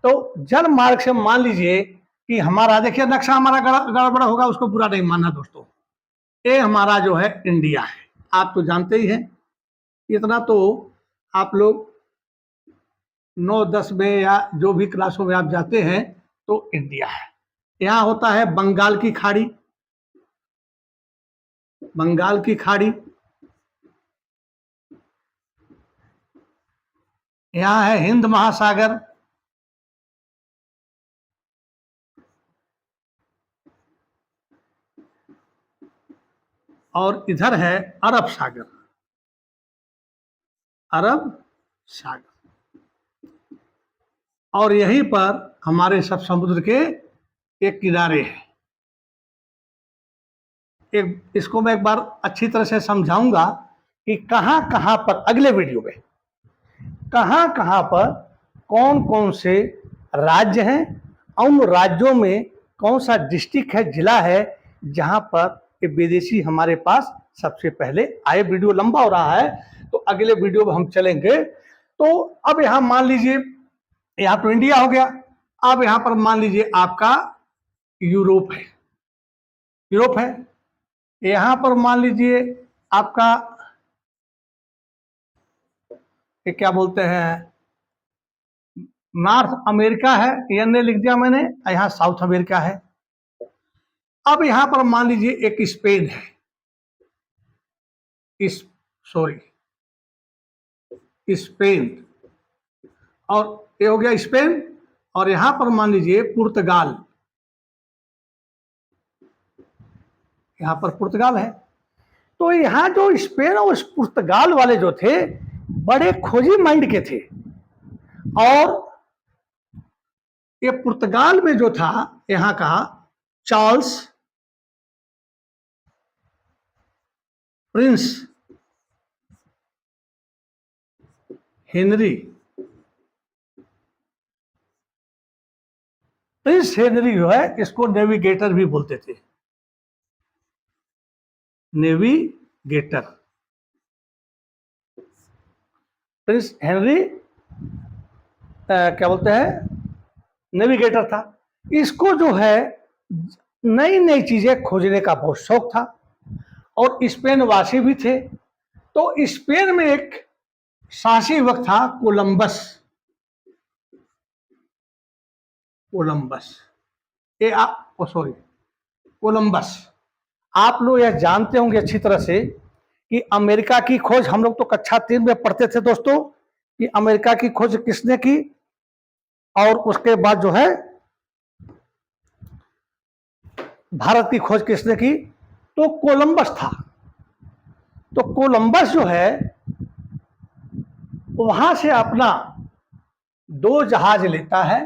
A: तो जल मार्ग से मान लीजिए कि हमारा, देखिए नक्शा हमारा गड़बड़ होगा, उसको बुरा नहीं मानना दोस्तों। ये हमारा जो है इंडिया है, आप तो जानते ही हैं, इतना तो आप लोग 9-10 में या जो भी क्लासों में आप जाते हैं तो इंडिया है। यहाँ होता है बंगाल की खाड़ी, बंगाल की खाड़ी, यहाँ है हिंद महासागर, और इधर है अरब सागर, अरब सागर। और यहीं पर हमारे सब समुद्र के एक किनारे हैं। इसको मैं एक बार अच्छी तरह से समझाऊंगा कि कहां कहां पर, अगले वीडियो में कहां कहां पर कौन कौन से राज्य हैं, उन राज्यों में कौन सा डिस्ट्रिक्ट है, जिला है, जहां पर ये विदेशी हमारे पास सबसे पहले आए। वीडियो लंबा हो रहा है तो अगले वीडियो में हम चलेंगे। तो अब यहां मान लीजिए, यहां तो इंडिया हो गया, अब यहां पर मान लीजिए आपका यूरोप है, यूरोप है। यहां पर मान लीजिए आपका ये क्या बोलते हैं, नॉर्थ अमेरिका है, एन लिख दिया मैंने, यहां साउथ अमेरिका है। अब यहां पर मान लीजिए एक स्पेन है, स्पेन, और ये हो गया स्पेन। और यहां पर मान लीजिए पुर्तगाल, यहां पर पुर्तगाल है। तो यहां जो स्पेन और पुर्तगाल वाले जो थे बड़े खोजी माइंड के थे, और ये पुर्तगाल में जो था यहां का Charles Prince Henry, Prince Henry जो है इसको नेविगेटर भी बोलते थे, नेविगेटर। प्रिंस हेनरी क्या बोलते हैं, नेविगेटर था। इसको जो है नई नई चीजें खोजने का बहुत शौक था, और स्पेन वासी भी थे। तो स्पेन में एक शासी वक्त था कोलंबस, कोलंबस, कोलंबस। आप लोग यह जानते होंगे अच्छी तरह से कि अमेरिका की खोज, हम लोग तो कक्षा 3 में पढ़ते थे दोस्तों, कि अमेरिका की खोज किसने की, और उसके बाद जो है भारत की खोज किसने की, तो कोलंबस था। तो कोलंबस जो है वहां से अपना 2 जहाज लेता है।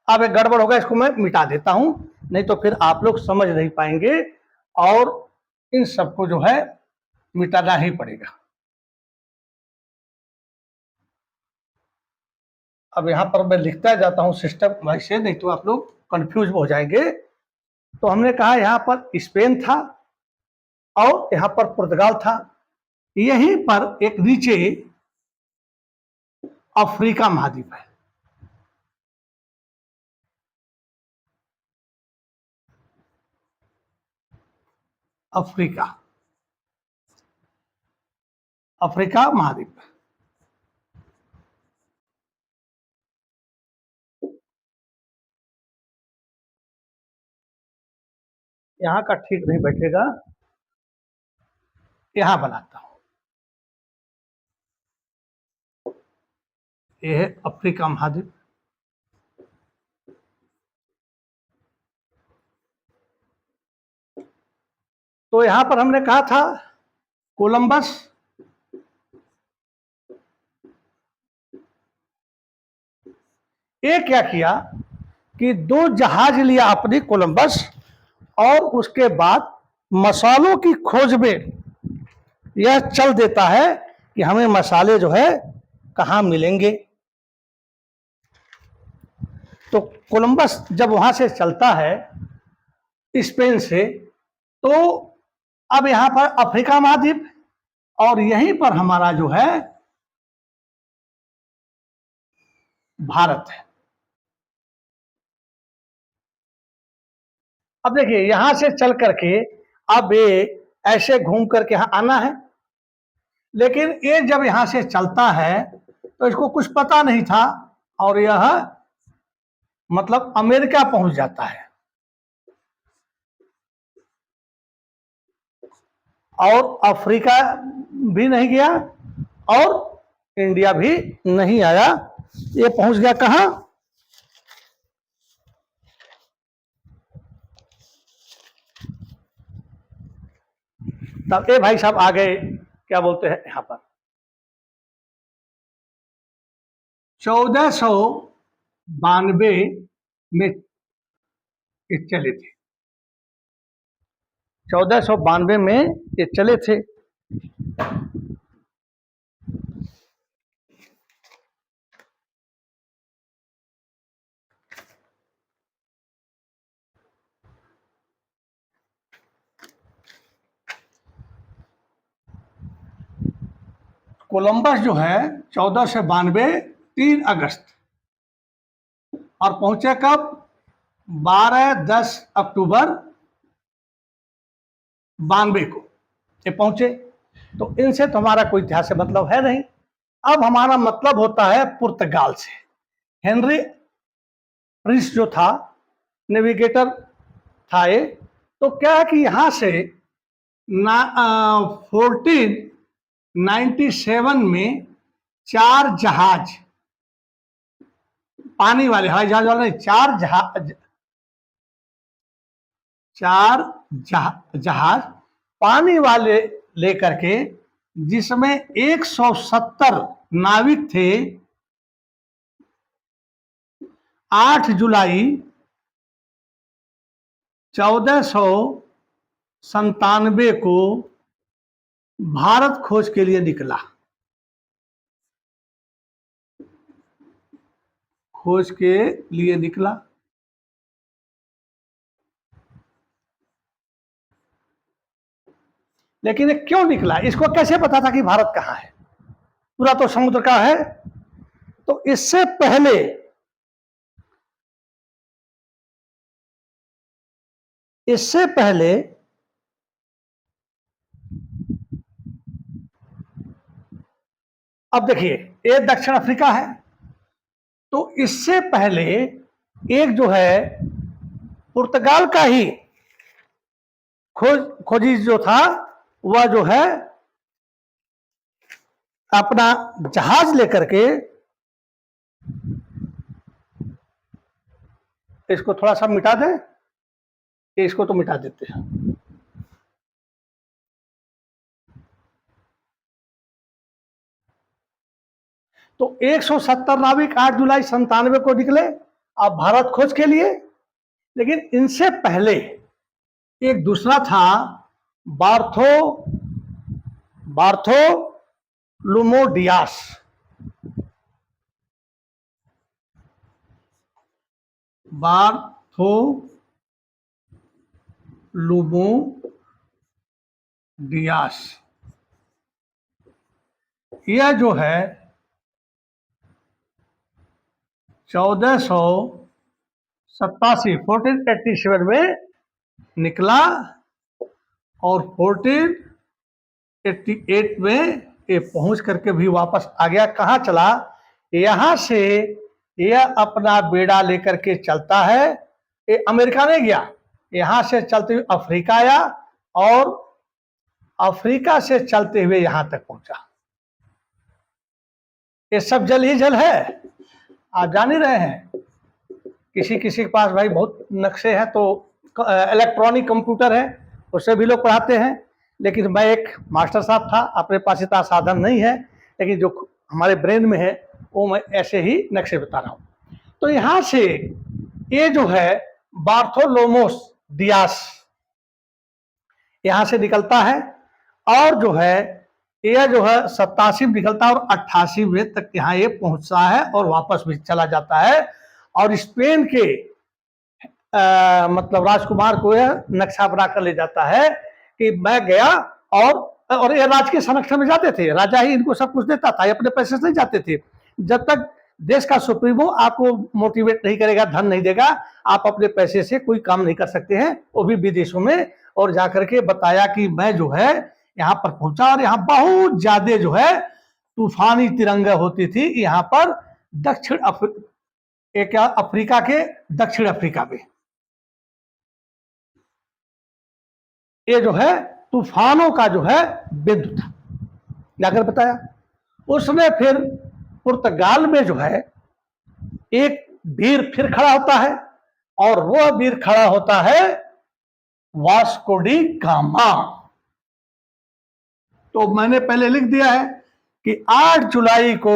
A: अब एक गड़बड़ होगा, इसको मैं मिटा देता हूं, नहीं तो फिर आप लोग समझ नहीं पाएंगे, और इन सबको जो है मिटाना ही पड़ेगा। अब यहां पर मैं लिखता जाता हूं सिस्टम वाइज से, नहीं तो आप लोग कंफ्यूज हो जाएंगे। तो हमने कहा यहां पर स्पेन था और यहां पर पुर्तगाल था, यहीं पर एक नीचे अफ्रीका महाद्वीप है, अफ्रीका, अफ्रीका महाद्वीप। यहां का ठीक नहीं बैठेगा, यहां बनाता हूं। यह है अफ्रीका महाद्वीप। तो यहां पर हमने कहा था कोलंबस, ये क्या किया कि 2 जहाज लिया अपनी कोलंबस, और उसके बाद मसालों की खोज में यह चल देता है कि हमें मसाले जो है कहाँ मिलेंगे। तो कोलंबस जब वहां से चलता है स्पेन से, तो अब यहां पर अफ्रीका महाद्वीप और यहीं पर हमारा जो है भारत है। अब देखिए यहां से चल करके अब ये ऐसे घूम करके यहां आना है, लेकिन ये जब यहां से चलता है तो इसको कुछ पता नहीं था और यह मतलब अमेरिका पहुंच जाता है और अफ्रीका भी नहीं गया और इंडिया भी नहीं आया। ये पहुंच गया कहां? तब ये भाई साहब आ गए, क्या बोलते हैं यहां पर 1492 में ये चले थे। 1492 में ये चले थे। कोलंबस जो है 1492 3 अगस्त, और पहुंचे कब? 12-10 अक्टूबर 92 को ये पहुंचे। तो इनसे तो हमारा कोई इतिहास से मतलब है नहीं। अब हमारा मतलब होता है पुर्तगाल से। हेनरी प्रिंस जो था, नेविगेटर था ये। तो क्या है कि यहां से 1497 में 4 जहाज, पानी वाले, हवाई जहाज वाले नहीं, 4 जहाज पानी वाले लेकर के, जिसमें 170 नाविक थे, 8 जुलाई 1497 को भारत खोज के लिए निकला। खोज के लिए निकला। लेकिन ये क्यों निकला? इसको कैसे पता था कि भारत कहां है? पूरा तो समुद्र का है। तो इससे पहले अब देखिए ये दक्षिण अफ्रीका है। तो इससे पहले एक जो है पुर्तगाल का ही खोजी जो था, वह जो है अपना जहाज लेकर के, इसको थोड़ा सा मिटा दें, इसको तो मिटा देते हैं। तो 170 नाविक 8 जुलाई 97 को निकले अब भारत खोज के लिए। लेकिन इनसे पहले एक दूसरा था, बार्थोलोमू डियास। बार्थोलोमू डियास यह जो है 1487 में निकला और 1488 में ये पहुंच करके भी वापस आ गया। कहाँ चला? यहां से यह अपना बेड़ा लेकर के चलता है। ये अमेरिका नहीं गया, यहां से चलते हुए अफ्रीका आया और अफ्रीका से चलते हुए यहां तक पहुंचा। ये सब जल ही जल है, आप जान ही रहे हैं। किसी किसी के पास भाई बहुत नक्शे हैं, तो इलेक्ट्रॉनिक कंप्यूटर है, उससे भी लोग पढ़ाते हैं। लेकिन मैं एक मास्टर साहब था, अपने पास इतना साधन नहीं है, लेकिन जो हमारे ब्रेन में है वो मैं ऐसे ही नक्शे बता रहा हूँ। तो यहाँ से ये जो है बार्थोलोमोस डियास यहाँ से निकलता है और जो है यह जो है 87 निकलता है और 88वें तक यहाँ ये पहुंचता है और वापस भी चला जाता है। और स्पेन के मतलब राजकुमार को यह नक्शा बना कर ले जाता है कि मैं गया और ये राज के संरक्षण में जाते थे, राजा ही इनको सब कुछ देता था, ये अपने पैसे से नहीं जाते थे। जब तक देश का सुप्रीमो आपको मोटिवेट नहीं करेगा, धन नहीं देगा, आप अपने पैसे से कोई काम नहीं कर सकते हैं, वो भी विदेशों में। और जाकर के बताया कि मैं जो है यहाँ पर पहुंचा और यहाँ बहुत ज्यादा जो है तूफानी तिरंगा होती थी यहाँ पर दक्षिण अफ्रीका के दक्षिण अफ्रीका में। ये जो है तूफानों का जो है बिंदु था, जाकर बताया। उसने फिर पुर्तगाल में जो है एक वीर फिर खड़ा होता है और वह वीर खड़ा होता है वास्को डी गामा। तो मैंने पहले लिख दिया है कि 8 जुलाई को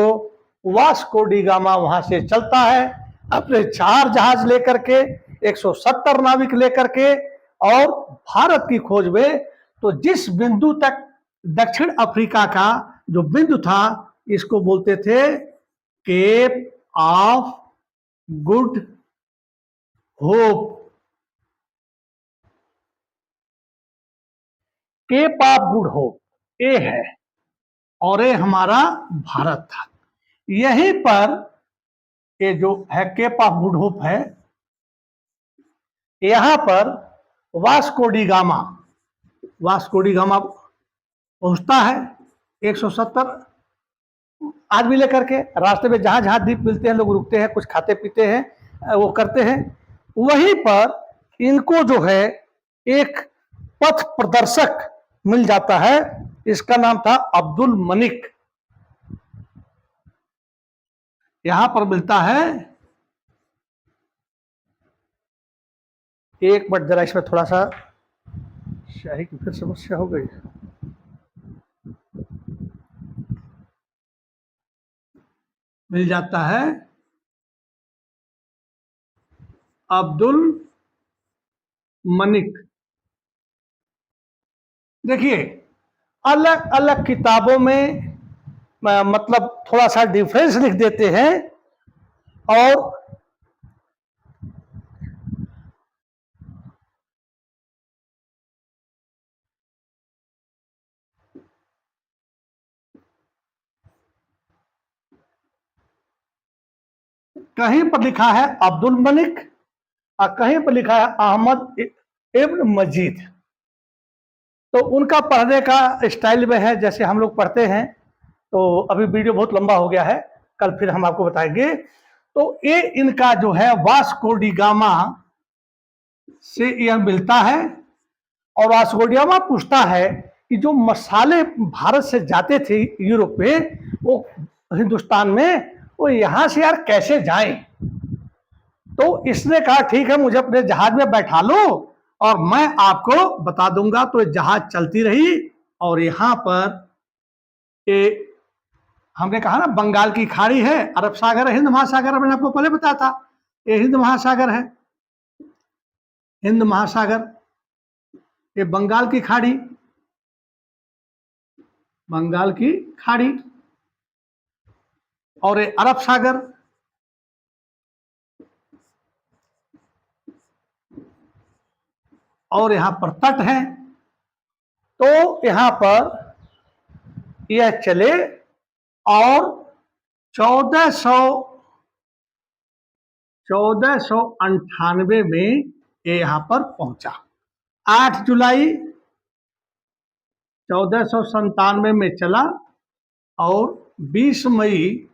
A: वास्को डी गामा वहां से चलता है अपने 4 जहाज लेकर के, 170 नाविक लेकर के, और भारत की खोज में। तो जिस बिंदु तक दक्षिण अफ्रीका का जो बिंदु था, इसको बोलते थे cape of good hope. Cape of good hope ये है और ये हमारा भारत था। यहीं पर ये जो है केप ऑफ गुड होप है, यहां पर वास्को डी गामा पहुंचता है 170 आदमी लेकर के। रास्ते में जहां जहां द्वीप मिलते हैं लोग रुकते हैं, कुछ खाते पीते हैं, वो करते हैं। वहीं पर इनको जो है एक पथ प्रदर्शक मिल जाता है, इसका नाम था अब्दुल मलिक। यहां पर मिलता है, एक मिनट जरा इसमें थोड़ा सा शाही की फिर समस्या हो गई। मिल जाता है अब्दुल मलिक। देखिए अलग अलग किताबों में मतलब थोड़ा सा डिफरेंस लिख देते हैं और कहीं पर लिखा है अब्दुल मलिक और कहीं पर लिखा है अहमद इब्न मजीद। तो उनका पढ़ने का स्टाइल में है जैसे हम लोग पढ़ते हैं। तो अभी वीडियो बहुत लंबा हो गया है, कल फिर हम आपको बताएंगे। तो ये इनका जो है वास्को डी गामा से यह मिलता है और वास्को डी गामा पूछता है कि जो मसाले भारत से जाते थे यूरोप में, वो हिंदुस्तान में, वो यहां से यार कैसे जाएं। तो इसने कहा ठीक है मुझे अपने जहाज में बैठा लो और मैं आपको बता दूंगा। तो जहाज चलती रही और यहां पर ये हमने कहा ना बंगाल की खाड़ी है, अरब सागर है, हिंद महासागर, मैंने आपको पहले बताया था ये हिंद महासागर है। हिंद महासागर, ये बंगाल की खाड़ी, बंगाल की खाड़ी, और ये अरब सागर। और यहां पर तट है। तो यहां पर यह चले और 1498 में ये यहां पर पहुंचा। 8 जुलाई 1497 में चला और 20 मई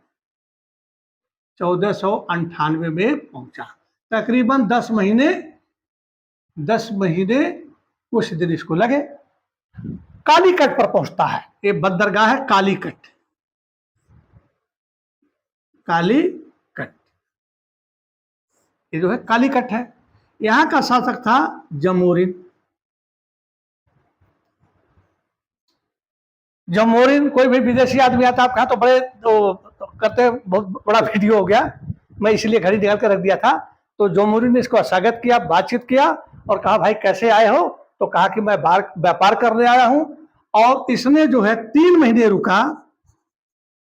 A: 1498 में पहुंचा। तकरीबन 10 महीने कुछ दिन इसको लगे। कालीकट पर पहुंचता है, ये बंदरगाह है कालीकट। कालीकट ये जो है कालीकट है। यहां का शासक था जमोरिन। जमोरिन, कोई भी विदेशी आदमी आता है, आप कहा तो बड़े तो करते, बहुत बड़ा वीडियो हो गया, मैं इसलिए घड़ी निकाल कर रख दिया था। तो जमोरिन ने इसको स्वागत किया, बातचीत किया और कहा भाई कैसे आए हो। तो कहा कि मैं व्यापार करने आया हूं और इसने जो है 3 महीने रुका,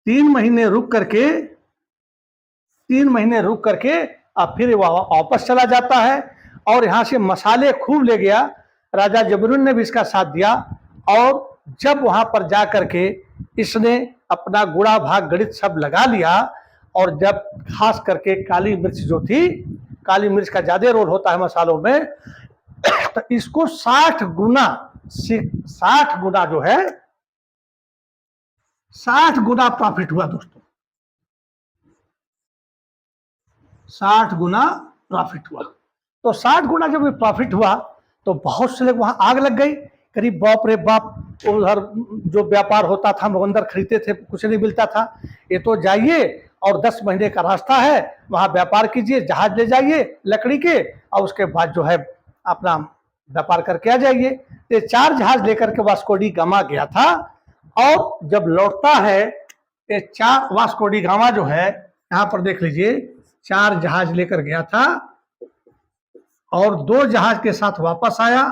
A: 3 महीने रुक करके अब फिर वापस चला जाता है और यहाँ से मसाले खूब ले गया। राजा जबरुन ने भी इसका साथ दिया और जब वहां पर जा करके इसने अपना गुड़ा भाग गणित सब लगा लिया और जब खास करके काली मिर्च जो थी, काली मिर्च का ज्यादा रोल होता है मसालों में, तो इसको 60 गुना जो है 60 गुना प्रॉफिट हुआ दोस्तों, 60 गुना प्रॉफिट हुआ। तो 60 गुना जब प्रॉफिट हुआ तो बहुत से लोग वहां आग लग गई, करीब बाप रे बाप, उधर जो व्यापार होता था मुकंदर खरीदते थे, कुछ नहीं मिलता था, ये तो जाइए और 10 महीने का रास्ता है, वहां व्यापार कीजिए, जहाज ले जाइए लकड़ी के और उसके बाद जो है अपना व्यापार करके आ जाइए। ये 4 जहाज लेकर के वास्को डी गामा गया था और जब लौटता है ये 4 वास्को डी गामा जो है, यहाँ पर देख लीजिए, 4 जहाज लेकर गया था और 2 जहाज के साथ वापस आया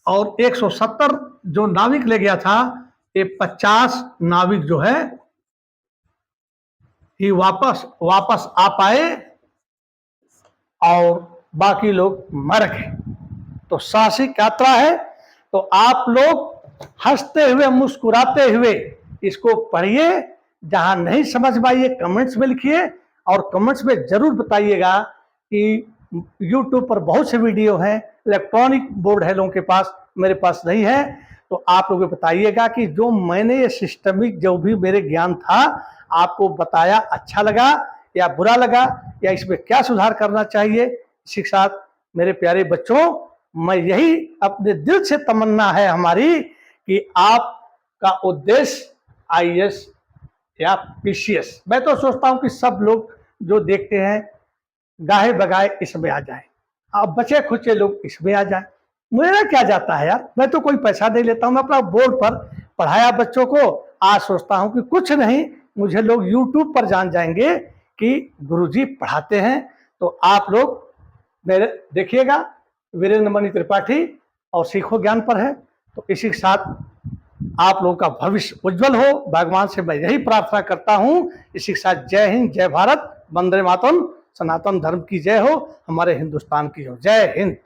A: और 170 जो नाविक ले गया था, ये 50 नाविक जो है ही वापस आ पाए और बाकी लोग मर गए। तो साहसिक यात्रा है, तो आप लोग हंसते हुए मुस्कुराते हुए इसको पढ़िए। जहां नहीं समझ में आइए कमेंट्स में लिखिए और कमेंट्स में जरूर बताइएगा कि YouTube पर बहुत से वीडियो हैं, इलेक्ट्रॉनिक बोर्ड है लोगों के पास, मेरे पास नहीं है, तो आप लोग बताइएगा कि जो मैंने ये सिस्टमिक जो भी मेरे ज्ञान था आपको बताया अच्छा लगा या बुरा लगा या इसमें क्या सुधार करना चाहिए। इसी के साथ मेरे प्यारे बच्चों, मैं यही अपने दिल से तमन्ना है हमारी कि आपका उद्देश्य IAS या PCS, मैं तो सोचता हूं कि सब लोग जो देखते हैं गाहे बगाए इसमें आ जाए, अब बचे खुचे लोग इसमें आ जाए। मेरा क्या जाता है यार, मैं तो कोई पैसा नहीं लेता हूं, मैं अपना बोर्ड पर पढ़ाया बच्चों को। आज सोचता हूं कि कुछ नहीं, मुझे लोग YouTube पर जान जाएंगे कि गुरुजी पढ़ाते हैं। तो आप लोग मेरे देखिएगा, वीरेंद्र मणि त्रिपाठी और सीखो ज्ञान पर है। तो इसी के साथ आप लोगों का भविष्य उज्जवल हो, भगवान से मैं यही प्रार्थना करता हूं। इसी के साथ जय हिंद, जय भारत, वंदे मातरम, सनातन धर्म की जय हो, हमारे हिंदुस्तान की हो, जय हिंद।